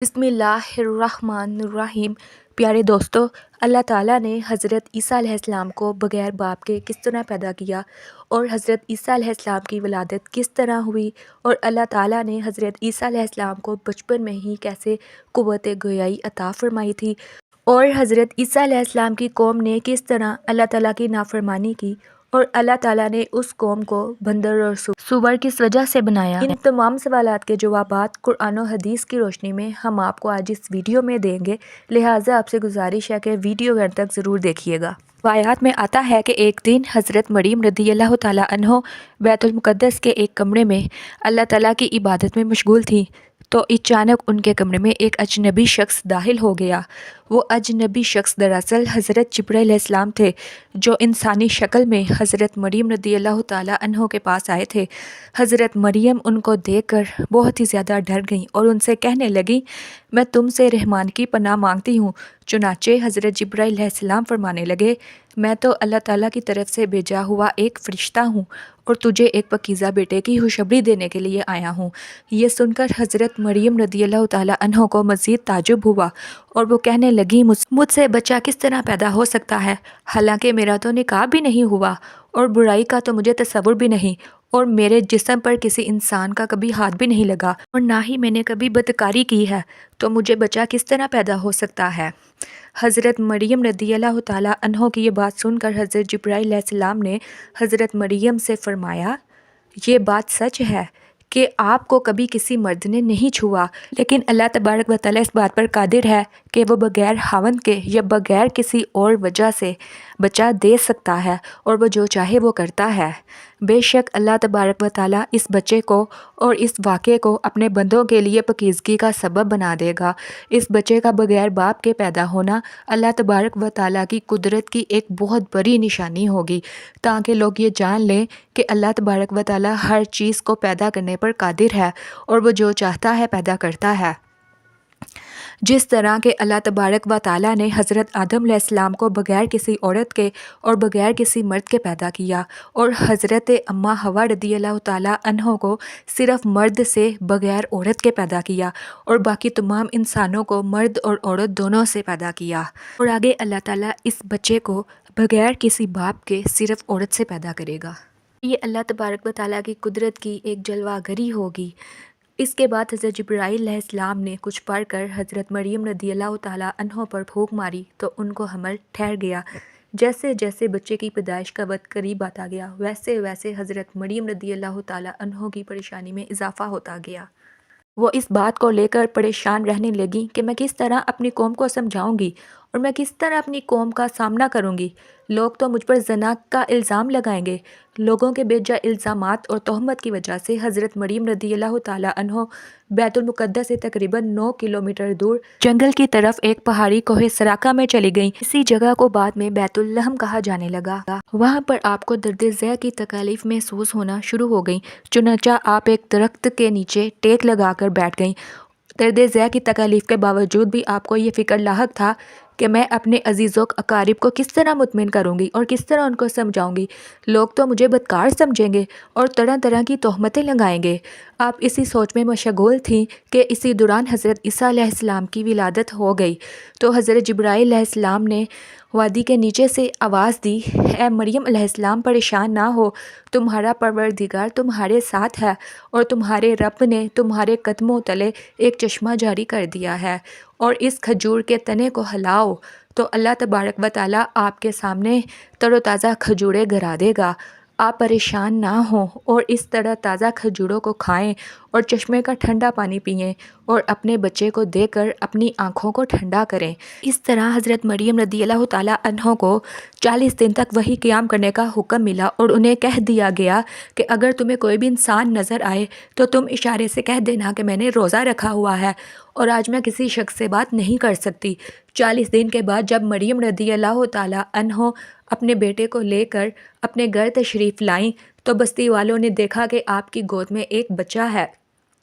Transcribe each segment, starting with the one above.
بسم اللہ الرحمن الرحیم۔ پیارے دوستو، اللہ تعالیٰ نے حضرت عیسیٰ علیہ السلام کو بغیر باپ کے کس طرح پیدا کیا اور حضرت عیسیٰ علیہ السلام کی ولادت کس طرح ہوئی، اور اللہ تعالیٰ نے حضرت عیسیٰ علیہ السلام کو بچپن میں ہی کیسے قوت گویائی عطا فرمائی تھی، اور حضرت عیسیٰ علیہ السلام کی قوم نے کس طرح اللہ تعالیٰ کی نافرمانی کی اور اللہ تعالیٰ نے اس قوم کو بندر اور سور کس وجہ سے بنایا، ان تمام سوالات کے جوابات قرآن و حدیث کی روشنی میں ہم آپ کو آج اس ویڈیو میں دیں گے، لہٰذا آپ سے گزارش ہے کہ ویڈیو گھر تک ضرور دیکھیے گا۔ روایات میں آتا ہے کہ ایک دن حضرت مریم رضی اللہ تعالیٰ عنہ بیت المقدس کے ایک کمرے میں اللہ تعالیٰ کی عبادت میں مشغول تھیں تو اچانک ان کے کمرے میں ایک اجنبی شخص داخل ہو گیا۔ وہ اجنبی شخص دراصل حضرت جبرائیل علیہ السلام تھے، جو انسانی شکل میں حضرت مریم رضی اللہ تعالیٰ عنہ کے پاس آئے تھے۔ حضرت مریم ان کو دیکھ کر بہت ہی زیادہ ڈر گئیں اور ان سے کہنے لگیں، میں تم سے رحمان کی پناہ مانگتی ہوں۔ چنانچہ حضرت جبرائیل علیہ السلام فرمانے لگے، میں تو اللہ تعالیٰ کی طرف سے بھیجا ہوا ایک فرشتہ ہوں اور تجھے ایک پاکیزہ بیٹے کی خوشخبری دینے کے لیے آیا ہوں۔ یہ سن کر حضرت مریم رضی اللہ تعالیٰ عنہ کو مزید تعجب ہوا اور وہ کہنے لگیں، مجھ سے بچہ کس طرح پیدا ہو سکتا ہے، حالانکہ میرا تو نکاح بھی نہیں ہوا اور برائی کا تو مجھے تصور بھی نہیں، اور میرے جسم پر کسی انسان کا کبھی ہاتھ بھی نہیں لگا اور نہ ہی میں نے کبھی بدکاری کی ہے، تو مجھے بچہ کس طرح پیدا ہو سکتا ہے۔ حضرت مریم رضی اللہ تعالیٰ عنہ کی یہ بات سن کر حضرت جبرائیل علیہ السلام نے حضرت مریم سے فرمایا، یہ بات سچ ہے کہ آپ کو کبھی کسی مرد نے نہیں چھوا، لیکن اللہ تبارک و تعالیٰ اس بات پر قادر ہے کہ وہ بغیر خاوند کے یا بغیر کسی اور وجہ سے بچہ دے سکتا ہے، اور وہ جو چاہے وہ کرتا ہے۔ بے شک اللہ تبارک و تعالیٰ اس بچے کو اور اس واقعے کو اپنے بندوں کے لیے پاکیزگی کا سبب بنا دے گا۔ اس بچے کا بغیر باپ کے پیدا ہونا اللہ تبارک و تعالیٰ کی قدرت کی ایک بہت بڑی نشانی ہوگی، تاکہ لوگ یہ جان لیں کہ اللہ تبارک و تعالیٰ ہر چیز کو پیدا کرنے پر قادر ہے اور وہ جو چاہتا ہے پیدا کرتا ہے۔ جس طرح کہ اللہ تبارک و تعالیٰ نے حضرت آدم علیہ السلام کو بغیر کسی عورت کے اور بغیر کسی مرد کے پیدا کیا، اور حضرت اماں حوا رضی اللہ تعالیٰ عنہ کو صرف مرد سے بغیر عورت کے پیدا کیا، اور باقی تمام انسانوں کو مرد اور عورت دونوں سے پیدا کیا، اور آگے اللہ تعالیٰ اس بچے کو بغیر کسی باپ کے صرف عورت سے پیدا کرے گا۔ یہ اللہ تبارک و تعالیٰ کی قدرت کی ایک جلوہ گری ہوگی۔ اس کے بعد حضرت جبرائیل علیہ السلام نے کچھ پڑھ کر حضرت مریم رضی اللہ تعالیٰ عنہ پر پھونک ماری تو ان کو حمل ٹھہر گیا۔ جیسے جیسے بچے کی پیدائش کا وقت قریب آتا گیا، ویسے ویسے حضرت مریم رضی اللہ تعالیٰ عنہ کی پریشانی میں اضافہ ہوتا گیا۔ وہ اس بات کو لے کر پریشان رہنے لگیں کہ میں کس طرح اپنی قوم کو سمجھاؤں گی اور میں کس طرح اپنی قوم کا سامنا کروں گی۔ لوگ تو مجھ پر زنا کا الزام لگائیں گے۔ لوگوں کے بے جا الزامات اور تہمت کی وجہ سے حضرت مریم رضی اللہ تعالیٰ عنہ بیت المقدس سے تقریباً 9 کلومیٹر دور جنگل کی طرف ایک پہاڑی کوہ سراقہ میں چلی گئیں۔ اسی جگہ کو بعد میں بیت اللحم کہا جانے لگا۔ وہاں پر آپ کو درد ذہ کی تکالیف محسوس ہونا شروع ہو گئیں، چنانچہ آپ ایک درخت کے نیچے ٹیک لگا کر بیٹھ گئیں۔ درد ذہ کی تکالیف کے باوجود بھی آپ کو یہ فکر لاحق تھا کہ میں اپنے عزیزوں اقارب کو کس طرح مطمئن کروں گی اور کس طرح ان کو سمجھاؤں گی۔ لوگ تو مجھے بدکار سمجھیں گے اور طرح طرح کی تہمتیں لگائیں گے۔ آپ اسی سوچ میں مشغول تھیں کہ اسی دوران حضرت عیسیٰ علیہ السلام کی ولادت ہو گئی تو حضرت جبرائیل علیہ السلام نے وادی کے نیچے سے آواز دی، اے مریم علیہ السلام، پریشان نہ ہو، تمہارا پروردگار تمہارے ساتھ ہے اور تمہارے رب نے تمہارے قدموں تلے ایک چشمہ جاری کر دیا ہے، اور اس کھجور کے تنے کو ہلاؤ تو اللہ تبارک و تعالیٰ آپ کے سامنے تر و تازہ کھجوریں گرا دے گا۔ آپ پریشان نہ ہوں اور اس طرح تازہ کھجوروں کو کھائیں اور چشمے کا ٹھنڈا پانی پئیں اور اپنے بچے کو دے کر اپنی آنکھوں کو ٹھنڈا کریں۔ اس طرح حضرت مریم رضی اللہ تعالیٰ عنہ کو 40 دن تک وحی قیام کرنے کا حکم ملا، اور انہیں کہہ دیا گیا کہ اگر تمہیں کوئی بھی انسان نظر آئے تو تم اشارے سے کہہ دینا کہ میں نے روزہ رکھا ہوا ہے اور آج میں کسی شخص سے بات نہیں کر سکتی۔ 40 دن کے بعد جب مریم رضی اللہ تعالیٰ عنہ اپنے بیٹے کو لے کر اپنے گھر تشریف لائیں تو بستی والوں نے دیکھا کہ آپ کی گود میں ایک بچہ ہے۔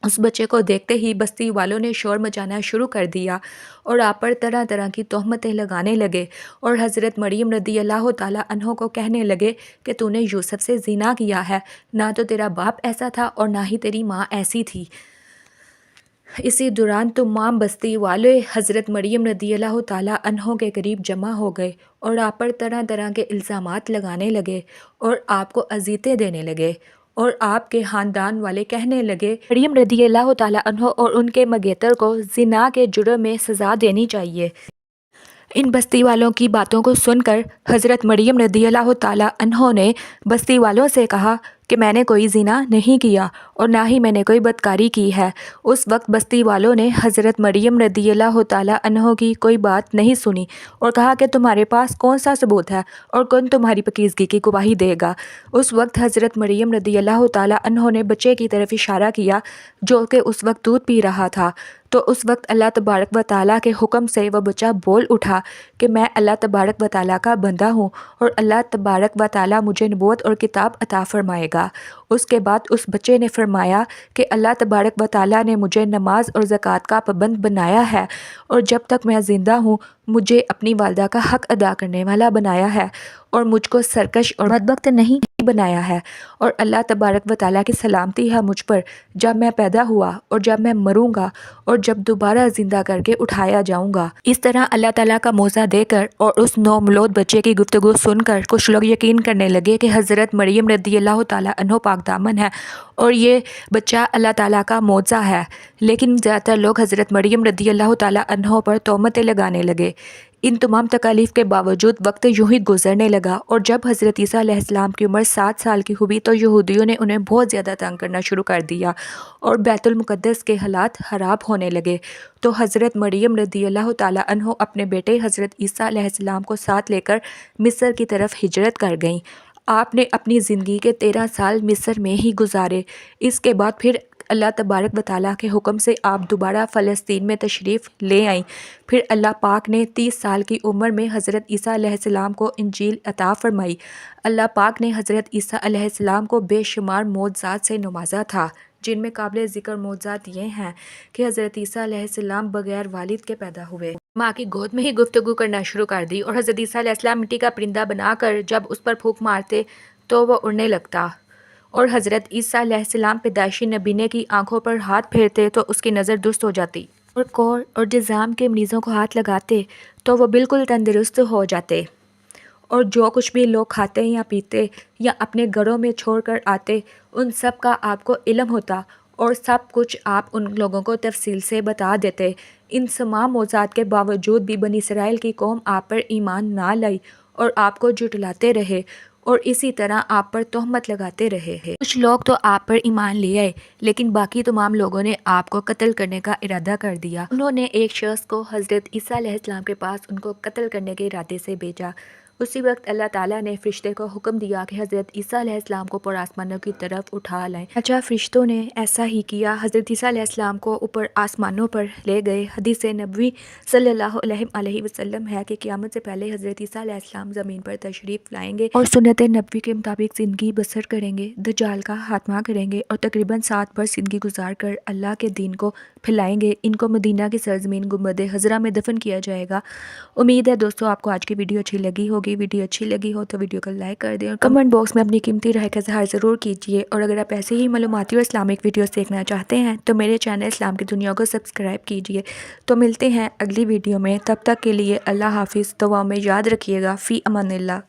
اس بچے کو دیکھتے ہی بستی والوں نے شور مچانا شروع کر دیا اور آپ پر طرح طرح کی تہمتیں لگانے لگے، اور حضرت مریم رضی اللہ تعالیٰ عنہ کو کہنے لگے کہ تو نے یوسف سے زنا کیا ہے، نہ تو تیرا باپ ایسا تھا اور نہ ہی تیری ماں ایسی تھی۔ اسی دوران تمام بستی والے حضرت مریم رضی اللہ تعالیٰ عنہ کے قریب جمع ہو گئے اور آپ پر طرح طرح کے الزامات لگانے لگے اور آپ کو اذیتیں دینے لگے، اور آپ کے خاندان والے کہنے لگے مریم رضی اللہ تعالیٰ عنہ اور ان کے مگیتر کو زنا کے جرم میں سزا دینی چاہیے۔ ان بستی والوں کی باتوں کو سن کر حضرت مریم رضی اللہ تعالیٰ عنہ نے بستی والوں سے کہا کہ میں نے کوئی زنا نہیں کیا اور نہ ہی میں نے کوئی بدکاری کی ہے۔ اس وقت بستی والوں نے حضرت مریم رضی اللہ تعالیٰ عنہ کی کوئی بات نہیں سنی اور کہا کہ تمہارے پاس کون سا ثبوت ہے اور کون تمہاری پاکیزگی کی گواہی دے گا۔ اس وقت حضرت مریم رضی اللہ تعالیٰ عنہ نے بچے کی طرف اشارہ کیا جو کہ اس وقت دودھ پی رہا تھا، تو اس وقت اللہ تبارک و تعالیٰ کے حکم سے وہ بچہ بول اٹھا کہ میں اللہ تبارک و تعالیٰ کا بندہ ہوں اور اللہ تبارک و تعالیٰ مجھے نبوت اور کتاب عطا فرمائے گا۔ اس کے بعد اس بچے نے فرمایا کہ اللہ تبارک و تعالیٰ نے مجھے نماز اور زکوٰۃ کا پابند بنایا ہے اور جب تک میں زندہ ہوں مجھے اپنی والدہ کا حق ادا کرنے والا بنایا ہے اور مجھ کو سرکش اور بدبخت نہیں بنایا ہے، اور اللہ تبارک و تعالیٰ کی سلامتی ہے مجھ پر جب میں پیدا ہوا اور جب میں مروں گا اور جب دوبارہ زندہ کر کے اٹھایا جاؤں گا۔ اس طرح اللہ تعالیٰ کا موعظہ دے کر اور اس نومولود بچے کی گفتگو سن کر کچھ لوگ یقین کرنے لگے کہ حضرت مریم رضی اللہ تعالیٰ عنہ پاک دامن ہے اور یہ بچہ اللہ تعالیٰ کا معجزہ ہے، لیکن زیادہ تر لوگ حضرت مریم رضی اللہ تعالیٰ عنہ پر تہمتیں لگانے لگے۔ ان تمام تکالیف کے باوجود وقت یوں ہی گزرنے لگا اور جب حضرت عیسیٰ علیہ السلام کی عمر 7 سال کی ہوئی تو یہودیوں نے انہیں بہت زیادہ تنگ کرنا شروع کر دیا اور بیت المقدس کے حالات خراب ہونے لگے، تو حضرت مریم رضی اللہ تعالیٰ عنہ اپنے بیٹے حضرت عیسیٰ علیہ السلام کو ساتھ لے کر مصر کی طرف ہجرت کر گئیں۔ آپ نے اپنی زندگی کے 13 سال مصر میں ہی گزارے۔ اس کے بعد پھر اللہ تبارک و تعالیٰ کے حکم سے آپ دوبارہ فلسطین میں تشریف لے آئیں۔ پھر اللہ پاک نے 30 سال کی عمر میں حضرت عیسیٰ علیہ السلام کو انجیل عطا فرمائی۔ اللہ پاک نے حضرت عیسیٰ علیہ السلام کو بے شمار معجزات سے نوازا تھا، جن میں قابل ذکر معجزات یہ ہیں کہ حضرت عیسیٰ علیہ السلام بغیر والد کے پیدا ہوئے، ماں کی گود میں ہی گفتگو کرنا شروع کر دی، اور حضرت عیسیٰ علیہ السلام مٹی کا پرندہ بنا کر جب اس پر پھونک مارتے تو وہ اڑنے لگتا، اور حضرت عیسیٰ علیہ السلام پیدائشی نبینے کی آنکھوں پر ہاتھ پھیرتے تو اس کی نظر درست ہو جاتی، اور کور اور جذام کے مریضوں کو ہاتھ لگاتے تو وہ بالکل تندرست ہو جاتے، اور جو کچھ بھی لوگ کھاتے یا پیتے یا اپنے گھروں میں چھوڑ کر آتے ان سب کا آپ کو علم ہوتا اور سب کچھ آپ ان لوگوں کو تفصیل سے بتا دیتے۔ ان تمام معجزات کے باوجود بھی بنی اسرائیل کی قوم آپ پر ایمان نہ لائی اور آپ کو جھٹلاتے رہے اور اسی طرح آپ پر تہمت لگاتے رہے۔ کچھ لوگ تو آپ پر ایمان لے آئے لیکن باقی تمام لوگوں نے آپ کو قتل کرنے کا ارادہ کر دیا۔ انہوں نے ایک شخص کو حضرت عیسیٰ علیہ السلام کے پاس ان کو قتل کرنے کے ارادے سے بھیجا۔ اسی وقت اللہ تعالیٰ نے فرشتے کو حکم دیا کہ حضرت عیسیٰ علیہ السلام کو اوپر آسمانوں کی طرف اٹھا لائیں۔ اچھا، فرشتوں نے ایسا ہی کیا، حضرت عیسیٰ علیہ السلام کو اوپر آسمانوں پر لے گئے۔ حدیث نبوی صلی اللہ علیہ وسلم ہے کہ قیامت سے پہلے حضرت عیسیٰ علیہ السلام زمین پر تشریف لائیں گے اور سنت نبوی کے مطابق زندگی بسر کریں گے، دجال کا خاتمہ کریں گے اور تقریباً 7 برس زندگی گزار کر اللہ کے دین کو پھیلائیں گے۔ ان کو مدینہ کی سرزمین گنبد خضرا میں دفن کیا جائے گا۔ امید ہے دوستو آپ کو آج کی ویڈیو اچھی لگی ہوگی۔ ویڈیو اچھی لگی ہو تو ویڈیو کو لائک کر دیں اور کمنٹ باکس میں اپنی قیمتی رائے کا اظہار ضرور کیجیے، اور اگر آپ ایسے ہی معلوماتی اور اسلامک ویڈیوز دیکھنا چاہتے ہیں تو میرے چینل اسلام کی دنیا کو سبسکرائب کیجیے۔ تو ملتے ہیں اگلی ویڈیو میں، تب تک کے لیے اللہ حافظ، دعاؤں میں یاد رکھیے گا۔ فی امان اللہ۔